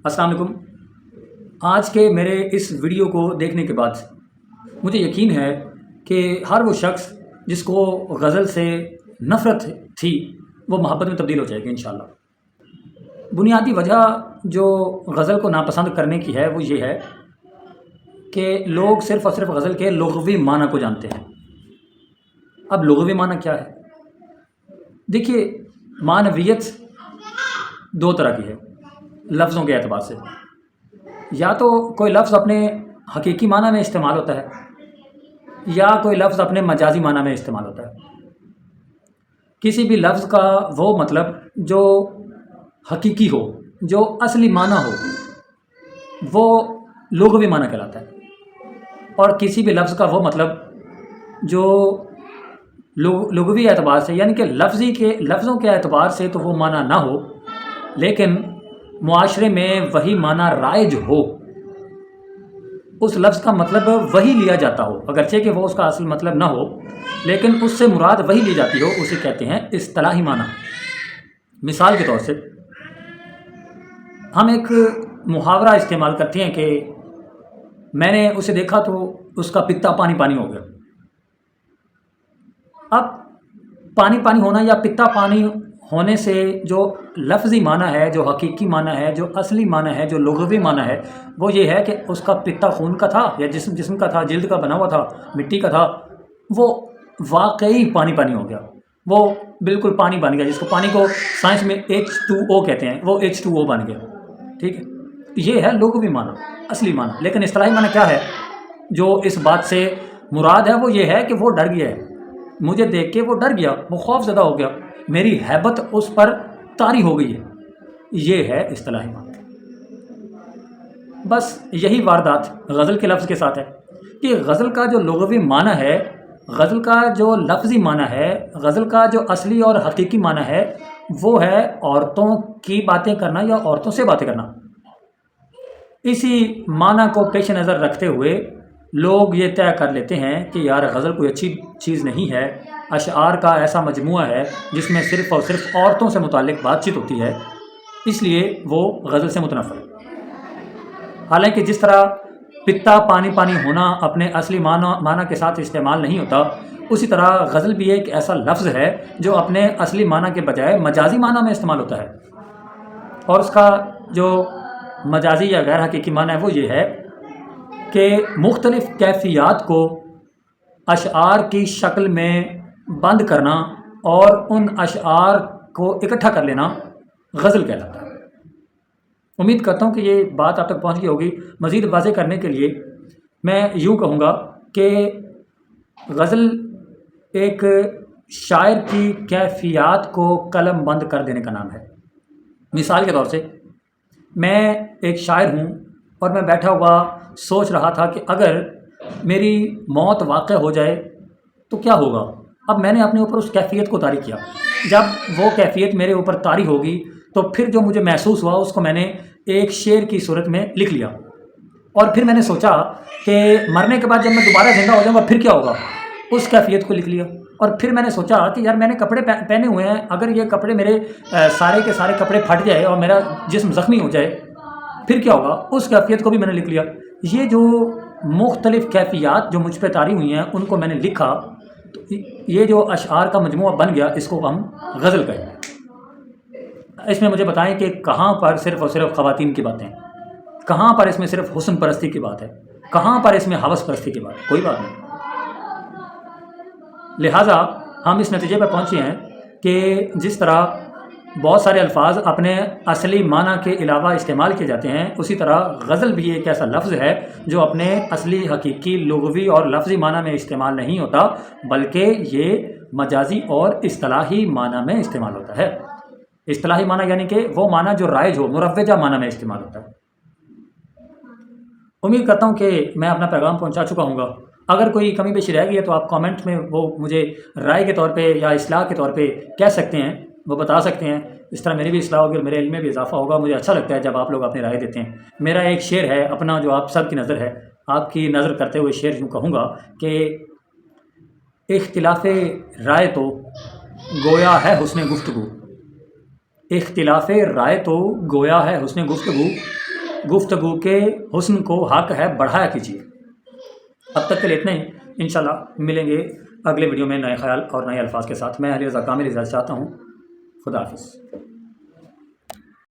السلام علیکم۔ آج کے میرے اس ویڈیو کو دیکھنے کے بعد مجھے یقین ہے کہ ہر وہ شخص جس کو غزل سے نفرت تھی وہ محبت میں تبدیل ہو جائے گی انشاءاللہ۔ بنیادی وجہ جو غزل کو ناپسند کرنے کی ہے وہ یہ ہے کہ لوگ صرف اور صرف غزل کے لغوی معنی کو جانتے ہیں۔ اب لغوی معنی کیا ہے؟ دیکھیے، معنویت دو طرح کی ہے لفظوں کے اعتبار سے۔ یا تو کوئی لفظ اپنے حقیقی معنی میں استعمال ہوتا ہے یا کوئی لفظ اپنے مجازی معنی میں استعمال ہوتا ہے۔ کسی بھی لفظ کا وہ مطلب جو حقیقی ہو، جو اصلی معنی ہو، وہ لغوی معنی کہلاتا ہے، اور کسی بھی لفظ کا وہ مطلب جو لغوی اعتبار سے یعنی کہ لفظوں کے اعتبار سے تو وہ معنی نہ ہو لیکن معاشرے میں وہی معنی رائج ہو، اس لفظ کا مطلب وہی لیا جاتا ہو، اگرچہ کہ وہ اس کا اصل مطلب نہ ہو لیکن اس سے مراد وہی لی جاتی ہو، اسے کہتے ہیں اصطلاحی معنی۔ مثال کے طور سے ہم ایک محاورہ استعمال کرتے ہیں کہ میں نے اسے دیکھا تو اس کا پتا پانی پانی ہو گیا۔ اب پانی پانی ہونا یا پتا پانی ہونے سے جو لفظی معنی ہے، جو حقیقی معنی ہے، جو اصلی معنی ہے، جو لغوی معنی ہے، وہ یہ ہے کہ اس کا پتا خون کا تھا یا جسم کا تھا، جلد کا بنا ہوا تھا، مٹی کا تھا، وہ واقعی پانی پانی ہو گیا، وہ بالکل پانی بن گیا، جس کو پانی کو سائنس میں H2O کہتے ہیں، وہ H2O بن گیا۔ ٹھیک ہے، یہ ہے لغوی معنی، اصلی معنی۔ لیکن اصطلاحی معنی کیا ہے؟ جو اس بات سے مراد ہے وہ یہ ہے کہ وہ ڈر گیا ہے، مجھے دیکھ کے وہ ڈر گیا، وہ خوف زدہ ہو گیا، میری ہیبت اس پر طاری ہو گئی ہے، یہ ہے اصطلاحی معنی۔ بس یہی واردات غزل کے لفظ کے ساتھ ہے کہ غزل کا جو لغوی معنی ہے، غزل کا جو لفظی معنی ہے، غزل کا جو اصلی اور حقیقی معنی ہے وہ ہے عورتوں کی باتیں کرنا یا عورتوں سے باتیں کرنا۔ اسی معنی کو پیش نظر رکھتے ہوئے لوگ یہ طے کر لیتے ہیں کہ یار غزل کوئی اچھی چیز نہیں ہے، اشعار کا ایسا مجموعہ ہے جس میں صرف اور صرف عورتوں سے متعلق بات چیت ہوتی ہے، اس لیے وہ غزل سے متنفر ہے۔ حالانکہ جس طرح پتا پانی پانی ہونا اپنے اصلی معنی کے ساتھ استعمال نہیں ہوتا، اسی طرح غزل بھی ایک ایسا لفظ ہے جو اپنے اصلی معنی کے بجائے مجازی معنی میں استعمال ہوتا ہے، اور اس کا جو مجازی یا غیر حقیقی معنی ہے وہ یہ ہے کہ مختلف کیفیات کو اشعار کی شکل میں بند کرنا اور ان اشعار کو اکٹھا کر لینا غزل کہلاتا ہے۔ امید کرتا ہوں کہ یہ بات آپ تک پہنچ گئی ہوگی۔ مزید واضح کرنے کے لیے میں یوں کہوں گا کہ غزل ایک شاعر کی کیفیات کو قلم بند کر دینے کا نام ہے۔ مثال کے طور سے میں ایک شاعر ہوں اور میں بیٹھا ہوا سوچ رہا تھا کہ اگر میری موت واقع ہو جائے تو کیا ہوگا۔ اب میں نے اپنے اوپر اس کیفیت کو طاری کیا، جب وہ کیفیت میرے اوپر طاری ہوگی تو پھر جو مجھے محسوس ہوا اس کو میں نے ایک شعر کی صورت میں لکھ لیا، اور پھر میں نے سوچا کہ مرنے کے بعد جب میں دوبارہ زندہ ہو جاؤں گا پھر کیا ہوگا، اس کیفیت کو لکھ لیا۔ اور پھر میں نے سوچا کہ یار میں نے کپڑے پہنے ہوئے ہیں، اگر یہ کپڑے میرے سارے کے سارے کپڑے پھٹ جائے اور میرا جسم زخمی ہو جائے پھر کیا ہوگا، اس کیفیت کو بھی میں نے لکھ لیا۔ یہ جو مختلف کیفیات جو مجھ پہ طاری ہوئی ہیں ان کو میں نے لکھا، تو یہ جو اشعار کا مجموعہ بن گیا، اس کو ہم غزل کہیں گے۔ اس میں مجھے بتائیں کہ کہاں پر صرف اور صرف خواتین کی باتیں، کہاں پر اس میں صرف حسن پرستی کی بات ہے، کہاں پر اس میں ہوس پرستی کی بات ہے؟ کوئی بات نہیں۔ لہٰذا ہم اس نتیجے پر پہنچے ہیں کہ جس طرح بہت سارے الفاظ اپنے اصلی معنی کے علاوہ استعمال کیے جاتے ہیں، اسی طرح غزل بھی ایک ایسا لفظ ہے جو اپنے اصلی حقیقی لغوی اور لفظی معنی میں استعمال نہیں ہوتا، بلکہ یہ مجازی اور اصطلاحی معنی میں استعمال ہوتا ہے۔ اصطلاحی معنی یعنی کہ وہ معنی جو رائج ہو، مروجہ معنی میں استعمال ہوتا ہے۔ امید کرتا ہوں کہ میں اپنا پیغام پہنچا چکا ہوں گا۔ اگر کوئی کمی بیشی رہ گئی ہے تو آپ کامنٹ میں وہ مجھے رائے کے طور پہ یا اصلاح کے طور پہ کہہ سکتے ہیں، وہ بتا سکتے ہیں۔ اس طرح میری بھی اصلاح ہوگی اور میرے علم میں بھی اضافہ ہوگا۔ مجھے اچھا لگتا ہے جب آپ لوگ اپنی رائے دیتے ہیں۔ میرا ایک شعر ہے اپنا جو آپ سب کی نظر ہے، آپ کی نظر کرتے ہوئے شعر یوں کہوں گا کہ اختلاف رائے تو گویا ہے حسن گفتگو، اختلاف رائے تو گویا ہے حسن گفتگو، گفتگو کے حسن کو حق ہے بڑھایا کیجیے۔ اب تک کے لیے اتنا ہی، انشاءاللہ ملیں گے اگلے ویڈیو میں نئے خیال اور نئے الفاظ کے ساتھ۔ میں علی رضا کامل اجازت چاہتا ہوں، خدا حافظ۔